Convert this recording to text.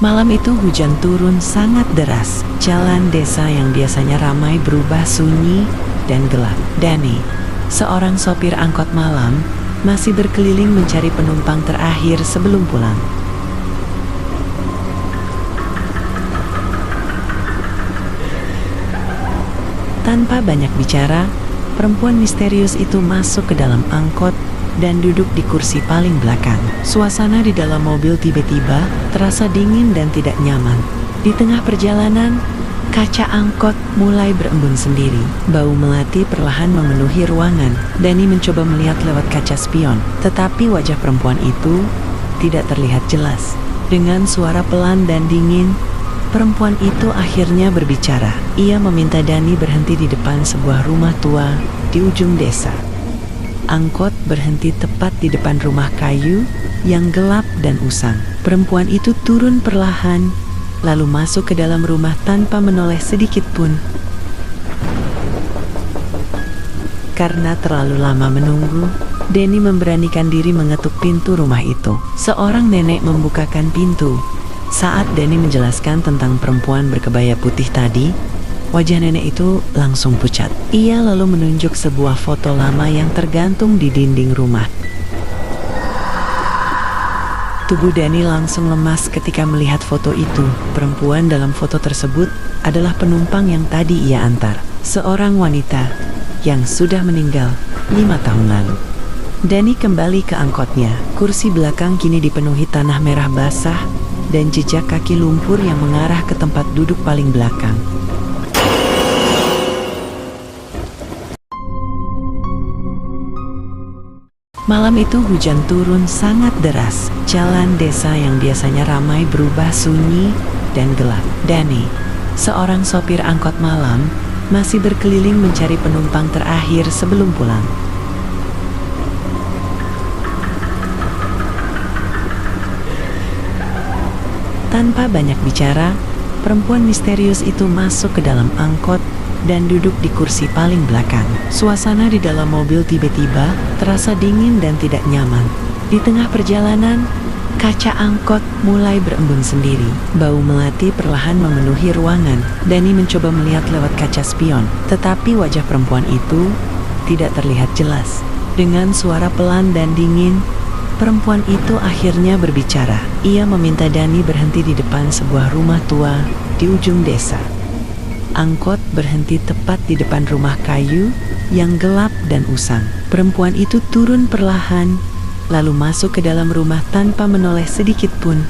Malam itu hujan turun sangat deras. Jalan desa yang biasanya ramai berubah sunyi dan gelap. Danny, seorang sopir angkot malam, masih berkeliling mencari penumpang terakhir sebelum pulang. Tanpa banyak bicara, perempuan misterius itu masuk ke dalam angkot dan duduk di kursi paling belakang. Suasana di dalam mobil tiba-tiba terasa dingin dan tidak nyaman. Di tengah perjalanan, kaca angkot mulai berembun sendiri. Bau melati perlahan memenuhi ruangan. Danny mencoba melihat lewat kaca spion, tetapi wajah perempuan itu tidak terlihat jelas. Dengan suara pelan dan dingin, perempuan itu akhirnya berbicara. Ia meminta Danny berhenti di depan sebuah rumah tua di ujung desa. Angkot berhenti tepat di depan rumah kayu yang gelap dan usang. Perempuan itu turun perlahan, lalu masuk ke dalam rumah tanpa menoleh sedikit pun. Karena terlalu lama menunggu, Danny memberanikan diri mengetuk pintu rumah itu. Seorang nenek membukakan pintu. Saat Danny menjelaskan tentang perempuan berkebaya putih tadi, wajah nenek itu langsung pucat. Ia lalu menunjuk sebuah foto lama yang tergantung di dinding rumah. Tubuh Danny langsung lemas ketika melihat foto itu. Perempuan dalam foto tersebut adalah penumpang yang tadi ia antar. Seorang wanita yang sudah meninggal 5 tahun lalu. Danny kembali ke angkotnya. Kursi belakang kini dipenuhi tanah merah basah dan jejak kaki lumpur yang mengarah ke tempat duduk paling belakang. Malam itu hujan turun sangat deras. Jalan desa yang biasanya ramai berubah sunyi dan gelap. Danny, seorang sopir angkot malam, masih berkeliling mencari penumpang terakhir sebelum pulang. Tanpa banyak bicara, perempuan misterius itu masuk ke dalam angkot dan duduk di kursi paling belakang. Suasana di dalam mobil tiba-tiba terasa dingin dan tidak nyaman. Di tengah perjalanan, kaca angkot mulai berembun sendiri. Bau melati perlahan memenuhi ruangan. Danny mencoba melihat lewat kaca spion, tetapi wajah perempuan itu tidak terlihat jelas. Dengan suara pelan dan dingin, perempuan itu akhirnya berbicara. Ia meminta Danny berhenti di depan sebuah rumah tua di ujung desa. Angkot berhenti tepat di depan rumah kayu yang gelap dan usang. Perempuan itu turun perlahan, lalu masuk ke dalam rumah tanpa menoleh sedikit pun.